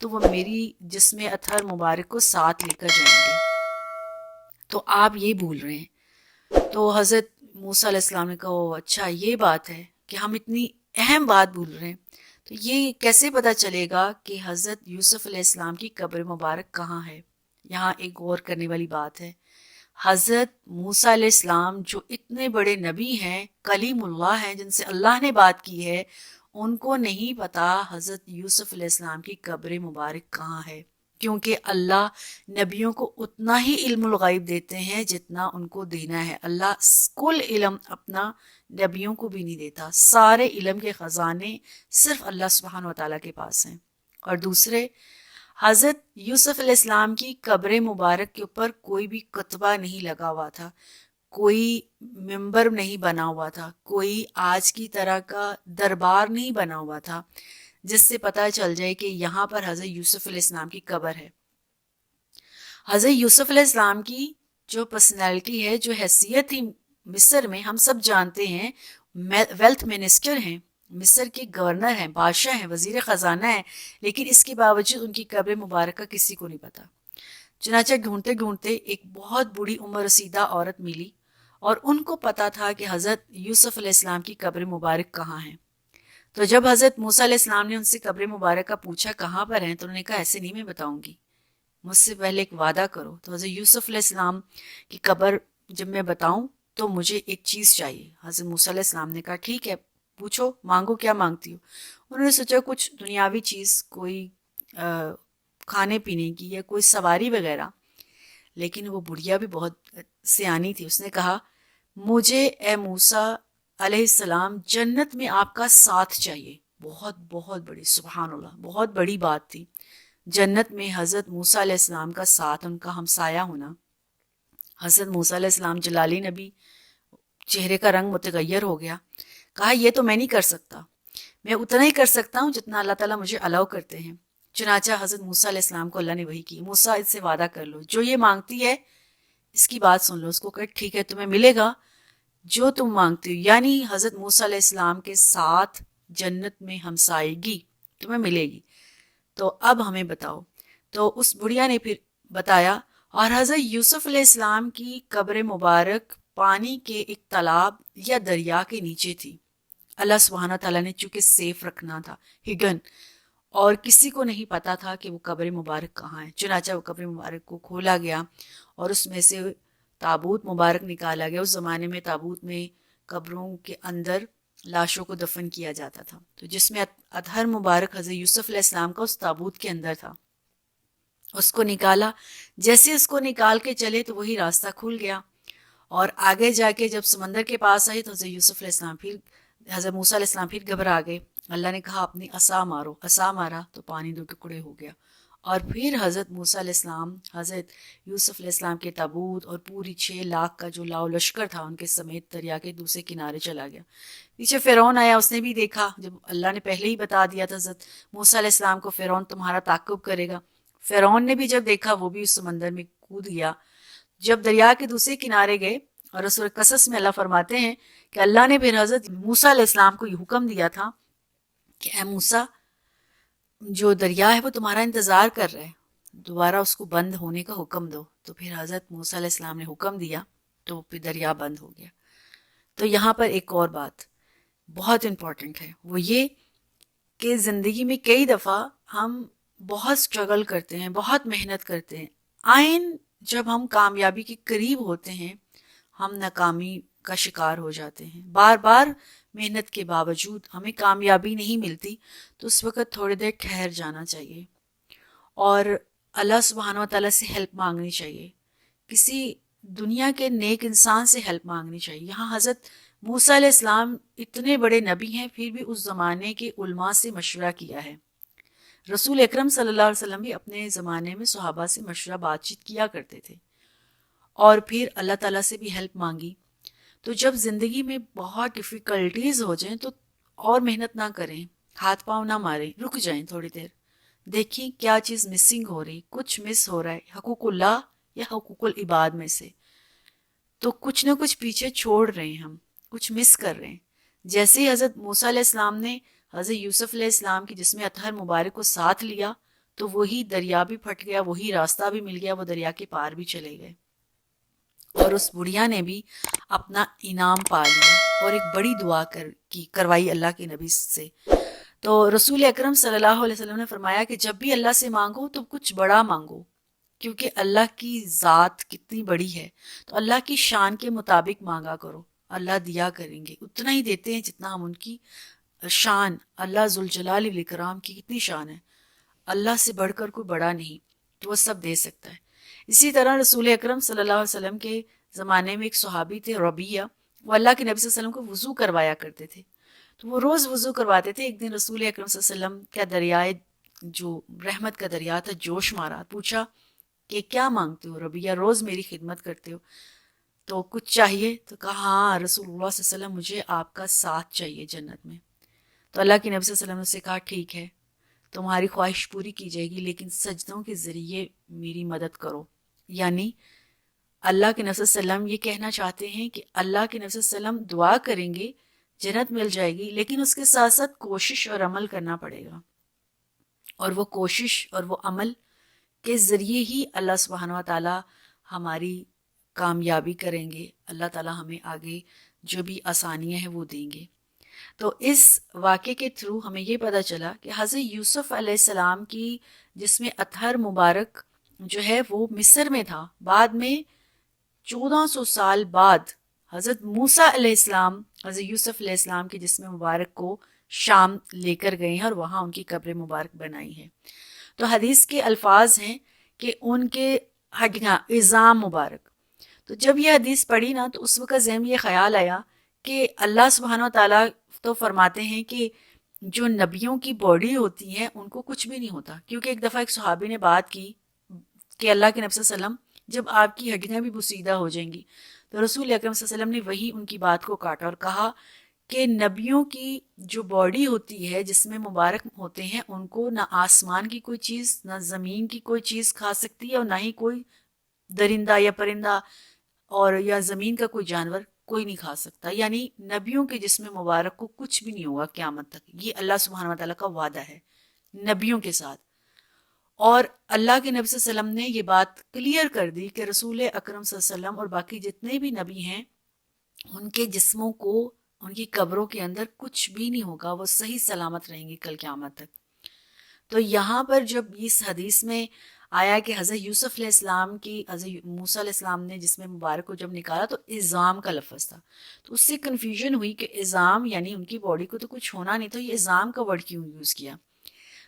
تو وہ میری جسم اطہر مبارک کو ساتھ لے کر جائیں گے۔ تو آپ یہ بھول رہے ہیں۔ تو حضرت موسیٰ علیہ السلام نے کہا او اچھا یہ بات ہے کہ ہم اتنی اہم بات بھول رہے ہیں، تو یہ کیسے پتہ چلے گا کہ حضرت یوسف علیہ السلام کی قبر مبارک کہاں ہے؟ یہاں ایک غور کرنے والی بات ہے، حضرت موسیٰ علیہ السلام جو اتنے بڑے نبی ہیں، کلیم اللہ ہیں، جن سے اللہ نے بات کی ہے، ان کو نہیں پتا حضرت یوسف علیہ السلام کی قبر مبارک کہاں ہے، کیونکہ اللہ نبیوں کو اتنا ہی علم الغیب دیتے ہیں جتنا ان کو دینا ہے۔ اللہ کل علم اپنا نبیوں کو بھی نہیں دیتا، سارے علم کے خزانے صرف اللہ سبحانہ وتعالیٰ کے پاس ہیں۔ اور دوسرے، حضرت یوسف علیہ السلام کی قبر مبارک کے اوپر کوئی بھی کتبہ نہیں لگا ہوا تھا، کوئی ممبر نہیں بنا ہوا تھا، کوئی آج کی طرح کا دربار نہیں بنا ہوا تھا جس سے پتہ چل جائے کہ یہاں پر حضرت یوسف علیہ السلام کی قبر ہے۔ حضرت یوسف علیہ السلام کی جو پرسنالٹی ہے، جو حیثیت تھی مصر میں، ہم سب جانتے ہیں، ویلتھ منسٹر ہیں، مصر کے گورنر ہیں، بادشاہ ہیں، وزیر خزانہ ہیں، لیکن اس کے باوجود ان کی قبر مبارکہ کسی کو نہیں پتا۔ چنانچہ ڈھونڈتے ڈھونڈتے ایک بہت بوڑھی عمر رسیدہ عورت ملی اور ان کو پتا تھا کہ حضرت یوسف علیہ السلام کی قبر مبارک کہاں ہے۔ تو جب حضرت موسیٰ علیہ السلام نے ان سے قبر مبارکہ پوچھا کہاں پر ہیں، تو انہوں نے کہا ایسے نہیں میں بتاؤں گی، مجھ سے پہلے ایک وعدہ کرو۔ تو حضرت یوسف علیہ السلام کی قبر جب میں بتاؤں تو مجھے ایک چیز چاہیے۔ حضرت موسیٰ علیہ السلام نے کہا ٹھیک ہے پوچھو، مانگو، کیا مانگتی ہو؟ انہوں نے سوچا کچھ دنیاوی چیز، کوئی کھانے پینے کی یا کوئی سواری وغیرہ، لیکن وہ بڑھیا بھی بہت سیانی تھی۔ اس نے کہا مجھے اے موسیٰ علیہ السلام جنت میں آپ کا ساتھ چاہیے۔ بہت بہت بڑی، سبحان اللہ، بہت بڑی بات تھی، جنت میں حضرت موسیٰ علیہ السلام کا ساتھ، ان کا ہمسایہ ہونا۔ حضرت موسیٰ علیہ السلام جلالی نبی، چہرے کا رنگ متغیر ہو گیا، کہا یہ تو میں نہیں کر سکتا، میں اتنا ہی کر سکتا ہوں جتنا اللہ تعالیٰ مجھے الاؤ کرتے ہیں۔ چنانچہ حضرت موسیٰ علیہ السلام کو اللہ نے وحی کی، موسیٰ اس سے وعدہ کر لو، جو یہ مانگتی ہے اس کی بات سن لو۔ اس کو کہ ٹھیک ہے تمہیں ملے گا جو تم مانگتی ہو، یعنی حضرت موسیٰ علیہ السلام کے ساتھ جنت میں ہمسائیگی تمہیں ملے گی۔ تو اب ہمیں بتاؤ۔ تو اس بڑھیا نے پھر بتایا، اور حضرت یوسف علیہ السلام کی قبر مبارک پانی کے ایک تالاب یا دریا کے نیچے تھی۔ اللہ سبحانہ تعالیٰ نے چونکہ سیف رکھنا تھا، ہڈن، اور کسی کو نہیں پتا تھا کہ وہ قبر مبارک کہاں ہے۔ چنانچہ وہ قبر مبارک کو کھولا گیا اور اس میں سے تابوت مبارک نکالا گیا۔ اس زمانے میں تابوت میں قبروں کے اندر لاشوں کو دفن کیا جاتا تھا، تو جس میں اطہر مبارک حضرت یوسف علیہ السلام کا اس تابوت کے اندر تھا۔ اس کو نکالا، جیسے اس کو نکال کے چلے تو وہی راستہ کھل گیا، اور آگے جا کے جب سمندر کے پاس آئے تو حضرت یوسف علیہ السلام پھر، حضرت موسیٰ علیہ السلام پھر گھبرا گئے۔ اللہ نے کہا اپنی عصا مارو، عصا مارا تو پانی دو ٹکڑے ہو گیا، اور پھر حضرت موسیٰ علیہ السلام، حضرت یوسف علیہ السلام کے تابوت اور پوری 6 لاکھ کا جو لاؤ لشکر تھا ان کے سمیت دریا کے دوسرے کنارے چلا گیا۔ پیچھے فرعون آیا، اس نے بھی دیکھا، جب اللہ نے پہلے ہی بتا دیا تھا حضرت موسیٰ علیہ السلام کو فرعون تمہارا تعقب کرے گا، فرعون نے بھی جب دیکھا وہ بھی اس سمندر میں کود گیا۔ جب دریا کے دوسرے کنارے گئے، اور سورہ قصص میں اللہ فرماتے ہیں کہ اللہ نے پھر حضرت موسیٰ علیہ السلام کو یہ حکم دیا تھا کہ اے موسیٰ، جو دریا ہے وہ تمہارا انتظار کر رہا ہے، دوبارہ اس کو بند ہونے کا حکم دو۔ تو پھر حضرت موسیٰ علیہ السلام نے حکم دیا تو پھر دریا بند ہو گیا۔ تو یہاں پر ایک اور بات بہت امپورٹنٹ ہے، وہ یہ کہ زندگی میں کئی دفعہ ہم بہت سٹرگل کرتے ہیں، بہت محنت کرتے ہیں، آئین جب ہم کامیابی کے قریب ہوتے ہیں ہم ناکامی کا شکار ہو جاتے ہیں۔ بار بار محنت کے باوجود ہمیں کامیابی نہیں ملتی تو اس وقت تھوڑی دیر ٹھہر جانا چاہیے اور اللہ سبحانہ و تعالیٰ سے ہیلپ مانگنی چاہیے، کسی دنیا کے نیک انسان سے ہیلپ مانگنی چاہیے۔ یہاں حضرت موسیٰ علیہ السلام اتنے بڑے نبی ہیں، پھر بھی اس زمانے کے علماء سے مشورہ کیا ہے۔ رسول اکرم صلی اللہ علیہ وسلم بھی اپنے زمانے میں صحابہ سے مشورہ بات چیت کیا کرتے تھے، اور پھر اللہ تعالیٰ سے بھی ہیلپ مانگی۔ تو جب زندگی میں بہت ڈیفیکلٹیز ہو جائیں تو اور محنت نہ کریں، ہاتھ پاؤں نہ ماریں، رک جائیں تھوڑی دیر، دیکھیں کیا چیز مسنگ ہو رہی، کچھ مس ہو رہا ہے حقوق اللہ یا حقوق العباد میں سے، تو کچھ نہ کچھ پیچھے چھوڑ رہے ہیں، ہم کچھ مس کر رہے ہیں۔ جیسے ہی حضرت موسیٰ علیہ السلام نے حضرت یوسف علیہ السلام کی جسم اطہر مبارک کو ساتھ لیا تو وہی دریا بھی پھٹ گیا، وہی راستہ بھی مل گیا، وہ دریا کے پار بھی چلے گئے، اور اس بڑھیا نے بھی اپنا انعام پا لیا اور ایک بڑی دعا کروائی اللہ کے نبی سے۔ تو رسول اکرم صلی اللہ علیہ وسلم نے فرمایا کہ جب بھی اللہ سے مانگو تو کچھ بڑا مانگو، کیونکہ اللہ کی ذات کتنی بڑی ہے، تو اللہ کی شان کے مطابق مانگا کرو، اللہ دیا کریں گے، اتنا ہی دیتے ہیں جتنا ہم ان کی شان، اللہ ذوالجلال والاکرام کی کتنی شان ہے، اللہ سے بڑھ کر کوئی بڑا نہیں، تو وہ سب دے سکتا ہے۔ اسی طرح رسول اکرم صلی اللہ علیہ وسلم کے زمانے میں ایک صحابی تھے ربیہ، وہ اللہ کے نبی صلی اللہ علیہ وسلم کو وضو کروایا کرتے تھے، تو وہ روز وضو کرواتے تھے۔ ایک دن رسول اکرم صلی اللہ علیہ وسلم کا دریائے جو رحمت کا دریا تھا جوش مارا، پوچھا کہ کیا مانگتے ہو ربیہ، روز میری خدمت کرتے ہو، تو کچھ چاہیے؟ تو کہا ہاں رسول اللہ صلی اللہ علیہ وسلم مجھے آپ کا ساتھ چاہیے جنت میں۔ تو اللہ کے نبی صلی اللہ علیہ وسلم نے سے کہا ٹھیک ہے، تمہاری خواہش پوری کی جائے گی، لیکن سجدوں کے ذریعے میری مدد کرو۔ یعنی اللہ کے نبی صلی اللہ علیہ وسلم یہ کہنا چاہتے ہیں کہ اللہ کے نبی صلی اللہ علیہ وسلم دعا کریں گے، جنت مل جائے گی، لیکن اس کے ساتھ ساتھ کوشش اور عمل کرنا پڑے گا، اور وہ کوشش اور وہ عمل کے ذریعے ہی اللہ سبحانہ و تعالیٰ ہماری کامیابی کریں گے، اللہ تعالیٰ ہمیں آگے جو بھی آسانیاں ہیں وہ دیں گے۔ تو اس واقعے کے تھرو ہمیں یہ پتہ چلا کہ حضرت یوسف علیہ السلام کی جس میں اطہر مبارک جو ہے وہ مصر میں تھا، بعد میں 1400 سال بعد حضرت موسیٰ علیہ السلام حضرت یوسف علیہ السلام کے جسم مبارک کو شام لے کر گئے ہیں اور وہاں ان کی قبر مبارک بنائی ہے۔ تو حدیث کے الفاظ ہیں کہ ان کے ہڈیاں عظام مبارک، تو جب یہ حدیث پڑھی نا تو اس وقت ذہن میں یہ خیال آیا کہ اللہ سبحانہ و تعالیٰ تو فرماتے ہیں کہ جو نبیوں کی باڈی ہوتی ہیں ان کو کچھ بھی نہیں ہوتا، کیونکہ ایک دفعہ ایک صحابی نے بات کی کہ اللہ کے نبی صلی اللہ علیہ وسلم جب آپ کی ہڈیاں بھی بوسیدہ ہو جائیں گی، تو رسول اکرم صلی اللہ علیہ وسلم نے وہی ان کی بات کو کاٹا اور کہا کہ نبیوں کی جو باڈی ہوتی ہے جس میں مبارک ہوتے ہیں ان کو نہ آسمان کی کوئی چیز نہ زمین کی کوئی چیز کھا سکتی ہے، اور نہ ہی کوئی درندہ یا پرندہ اور یا زمین کا کوئی جانور کوئی نہیں کھا سکتا، یعنی نبیوں کے جسم مبارک کو کچھ بھی نہیں ہوگا قیامت تک، یہ اللہ سبحانہ و تعالیٰ کا وعدہ ہے نبیوں کے ساتھ۔ اور اللہ کے نبی صلی اللہ علیہ وسلم نے یہ بات کلیئر کر دی کہ رسول اکرم صلی اللہ علیہ وسلم اور باقی جتنے بھی نبی ہیں ان کے جسموں کو ان کی قبروں کے اندر کچھ بھی نہیں ہوگا، وہ صحیح سلامت رہیں گے کل قیامت تک۔ تو یہاں پر جب اس حدیث میں آیا کہ حضرت یوسف علیہ السلام کی حضرت موسیٰ علیہ السلام نے جسم مبارک کو جب نکالا تو عظام کا لفظ تھا، تو اس سے کنفیوژن ہوئی کہ عظام یعنی ان کی باڈی کو تو کچھ ہونا نہیں، تو یہ عظام کا ورڈ کیوں یوز کیا؟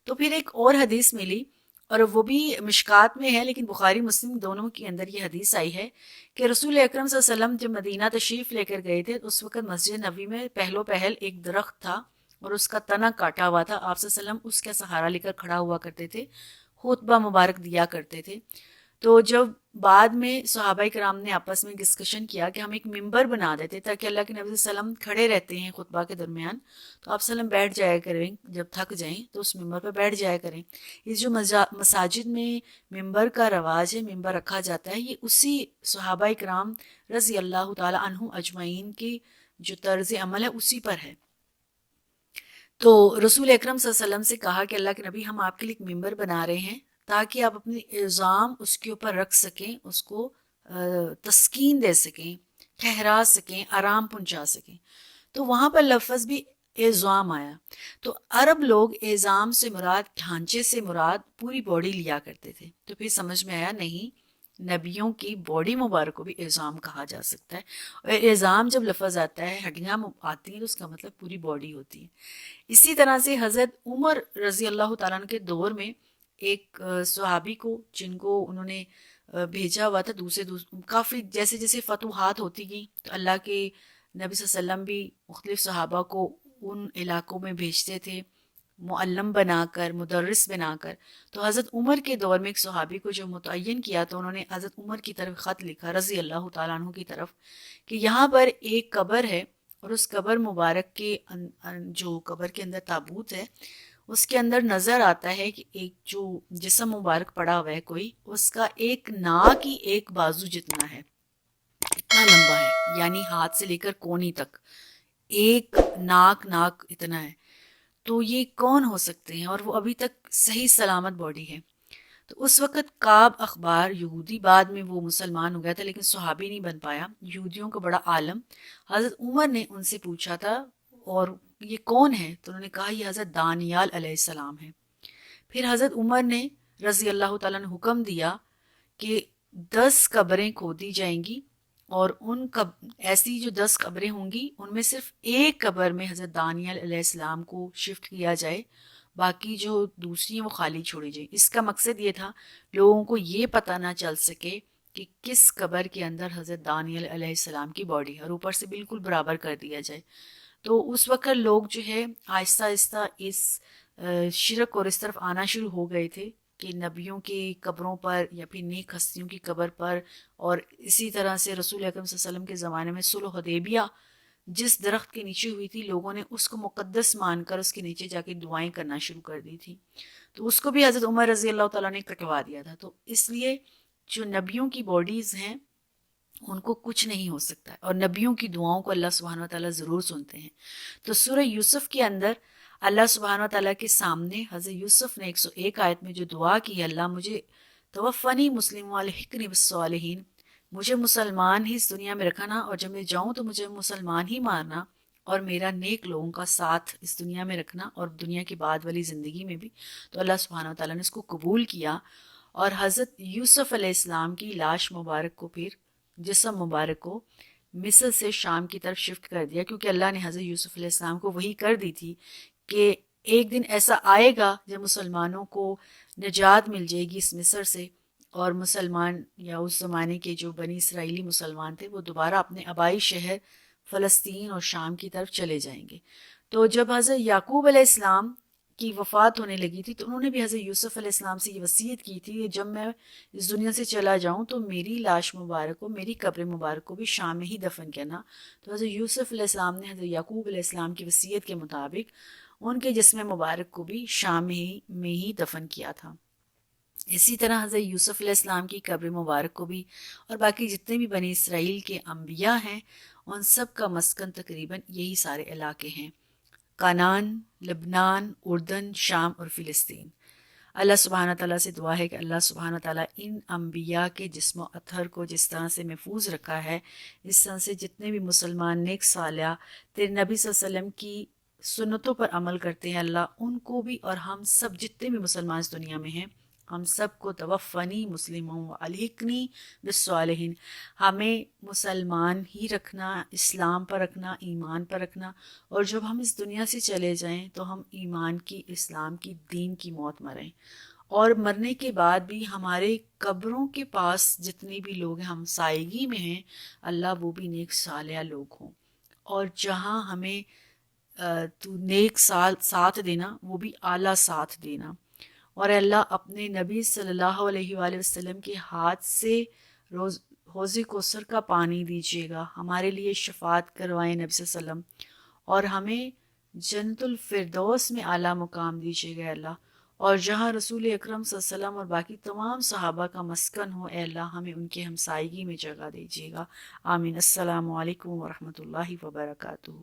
تو پھر ایک اور حدیث ملی اور وہ بھی مشکات میں ہے لیکن بخاری مسلم دونوں کے اندر یہ حدیث آئی ہے کہ رسول اکرم صلی اللہ علیہ وسلم جب مدینہ تشریف لے کر گئے تھے تو اس وقت مسجد نبوی میں پہلو پہل ایک درخت تھا اور اس کا تنا کاٹا ہوا تھا، آپ صلی اللہ علیہ وسلم اس کا سہارا لے کر کھڑا ہوا کرتے تھے، خطبہ مبارک دیا کرتے تھے۔ تو جب بعد میں صحابہ کرام نے آپس میں ڈسکشن کیا کہ ہم ایک ممبر بنا دیتے تاکہ اللہ کے نبی صلی اللہ علیہ وسلم کھڑے رہتے ہیں خطبہ کے درمیان، تو آپ صلی اللہ علیہ وسلم بیٹھ جایا کریں، جب تھک جائیں تو اس ممبر پہ بیٹھ جایا کریں۔ اس جو مساجد میں ممبر کا رواج ہے، ممبر رکھا جاتا ہے، یہ اسی صحابہ کرام رضی اللہ تعالی عنہ اجمعین کی جو طرز عمل ہے اسی پر ہے۔ تو رسول اکرم صلی اللہ علیہ وسلم سے کہا کہ اللہ کے نبی ہم آپ کے لیے ایک ممبر بنا رہے ہیں تاکہ آپ اپنی الزام اس کے اوپر رکھ سکیں، اس کو تسکین دے سکیں، ٹھہرا سکیں، آرام پہنچا سکیں۔ تو وہاں پر لفظ بھی اعظام آیا، تو عرب لوگ اعظام سے مراد ڈھانچے سے مراد پوری باڈی لیا کرتے تھے، تو پھر سمجھ میں آیا نہیں، نبیوں کی باڈی مبارک کو بھی اعظام کہا جا سکتا ہے، اور اعظام جب لفظ آتا ہے ہڈیاں آتی ہیں تو اس کا مطلب پوری باڈی ہوتی ہے۔ اسی طرح سے حضرت عمر رضی اللہ تعالیٰ عنہ کے دور میں ایک صحابی کو جن کو انہوں نے بھیجا ہوا تھا دوسرے کافی جیسے جیسے فتوحات ہوتی گئیں تو اللہ کے نبی صلی اللہ علیہ وسلم بھی مختلف صحابہ کو ان علاقوں میں بھیجتے تھے معلم بنا کر، مدرس بنا کر۔ تو حضرت عمر کے دور میں ایک صحابی کو جو متعین کیا تو انہوں نے حضرت عمر کی طرف خط لکھا رضی اللہ تعالیٰ عنہ کی طرف کہ یہاں پر ایک قبر ہے اور اس قبر مبارک کے جو قبر کے اندر تابوت ہے اس کے اندر نظر آتا ہے کہ ایک جو جسم مبارک پڑا ہوا ہے کوئی، اس کا ایک ناک ہی ایک بازو جتنا ہے، اتنا لمبا ہے، یعنی ہاتھ سے لے کر کونی تک ایک ناک اتنا ہے۔ تو یہ کون ہو سکتے ہیں اور وہ ابھی تک صحیح سلامت باڈی ہے. تو اس وقت کعب اخبار یہودی، بعد میں وہ مسلمان ہو گیا تھا لیکن صحابی نہیں بن پایا، یہودیوں کا بڑا عالم، حضرت عمر نے ان سے پوچھا تھا اور یہ کون ہے؟ تو انہوں نے کہا یہ حضرت دانیال علیہ السلام ہے. پھر حضرت عمر نے رضی اللہ تعالیٰ نے حکم دیا کہ 10 قبریں کھودی جائیں گی اور ایسی جو 10 قبریں ہوں گی ان میں صرف ایک قبر میں حضرت دانیال علیہ السلام کو شفٹ کیا جائے، باقی جو دوسری ہیں وہ خالی چھوڑی جائیں. اس کا مقصد یہ تھا لوگوں کو یہ پتہ نہ چل سکے کہ کس قبر کے اندر حضرت دانیال علیہ السلام کی باڈی ہے، اور اوپر سے بالکل برابر کر دیا جائے. تو اس وقت لوگ جو ہے آہستہ آہستہ اس شرک اور اس طرف آنا شروع ہو گئے تھے کہ نبیوں کی قبروں پر یا پھر نیک ہستیوں کی قبر پر، اور اسی طرح سے رسول اکرم صلی اللہ علیہ وسلم کے زمانے میں صلح حدیبیہ جس درخت کے نیچے ہوئی تھی، لوگوں نے اس کو مقدس مان کر اس کے نیچے جا کے دعائیں کرنا شروع کر دی تھی. تو اس کو بھی حضرت عمر رضی اللہ تعالیٰ نے کٹوا دیا تھا. تو اس لیے جو نبیوں کی باڈیز ہیں ان کو کچھ نہیں ہو سکتا ہے، اور نبیوں کی دعاؤں کو اللہ سبحانہ و تعالیٰ ضرور سنتے ہیں. تو سورہ یوسف کے اندر اللہ سبحانہ و تعالیٰ کے سامنے حضرت یوسف نے 101 آیت میں جو دعا کی ہے، اللہ مجھے توفنی مسلم والحقنی بالصالحین، مجھے مسلمان ہی اس دنیا میں رکھنا اور جب میں جاؤں تو مجھے مسلمان ہی مارنا، اور میرا نیک لوگوں کا ساتھ اس دنیا میں رکھنا اور دنیا کے بعد والی زندگی میں بھی. تو اللہ سبحانہ و تعالیٰ نے اس کو قبول کیا، اور حضرت یوسف علیہ السلام کی لاش مبارک کو، پھر جسم مبارک کو مصر سے شام کی طرف شفٹ کر دیا، کیونکہ اللہ نے حضرت یوسف علیہ السلام کو وحی کر دی تھی کہ ایک دن ایسا آئے گا جب مسلمانوں کو نجات مل جائے گی اس مصر سے، اور مسلمان یا اس زمانے کے جو بنی اسرائیلی مسلمان تھے وہ دوبارہ اپنے آبائی شہر فلسطین اور شام کی طرف چلے جائیں گے. تو جب حضرت یعقوب علیہ السلام کی وفات ہونے لگی تھی تو انہوں نے بھی حضرت یوسف علیہ السلام سے یہ وصیت کی تھی کہ جب میں اس دنیا سے چلا جاؤں تو میری لاش مبارک کو، میری قبر مبارک کو بھی شام میں ہی دفن کرنا. تو حضرت یوسف علیہ السلام نے حضرت یعقوب علیہ السلام کی وصیت کے مطابق ان کے جسم مبارک کو بھی شام میں ہی دفن کیا تھا. اسی طرح حضرت یوسف علیہ السلام کی قبر مبارک کو بھی، اور باقی جتنے بھی بنی اسرائیل کے انبیاء ہیں ان سب کا مسکن تقریباً یہی سارے علاقے ہیں، کانان، لبنان، اردن، شام اور فلسطین. اللہ سبحانہ تعالیٰ سے دعا ہے کہ اللہ سبحانہ تعالیٰ ان انبیاء کے جسم و اطہر کو جس طرح سے محفوظ رکھا ہے، اس طرح سے جتنے بھی مسلمان نیک صالح تیرے نبی صلی اللہ علیہ وسلم کی سنتوں پر عمل کرتے ہیں، اللہ ان کو بھی اور ہم سب جتنے بھی مسلمان اس دنیا میں ہیں ہم سب کو توفنی مسلموں والحقنی بالصالحین، ہمیں مسلمان ہی رکھنا، اسلام پر رکھنا، ایمان پر رکھنا، اور جب ہم اس دنیا سے چلے جائیں تو ہم ایمان کی، اسلام کی، دین کی موت مریں. اور مرنے کے بعد بھی ہمارے قبروں کے پاس جتنے بھی لوگ ہیں ہمسائیگی میں ہیں، اللہ وہ بھی نیک صالح لوگ ہوں، اور جہاں ہمیں تو نیک ساتھ دینا وہ بھی اعلیٰ ساتھ دینا. اور اللہ اپنے نبی صلی اللہ علیہ وآلہ وسلم کے ہاتھ سے حوض کوثر کا پانی دیجیے گا، ہمارے لیے شفاعت کروائیں نبی صلی اللہ علیہ وسلم، اور ہمیں جنت الفردوس میں اعلیٰ مقام دیجیے گا اللہ، اور جہاں رسول اکرم صلی اللہ علیہ وسلم اور باقی تمام صحابہ کا مسکن ہو اے اللہ ہمیں ان کے ہمسائیگی میں جگہ دیجیے گا. آمین. السلام علیکم ورحمۃ اللہ وبرکاتہ.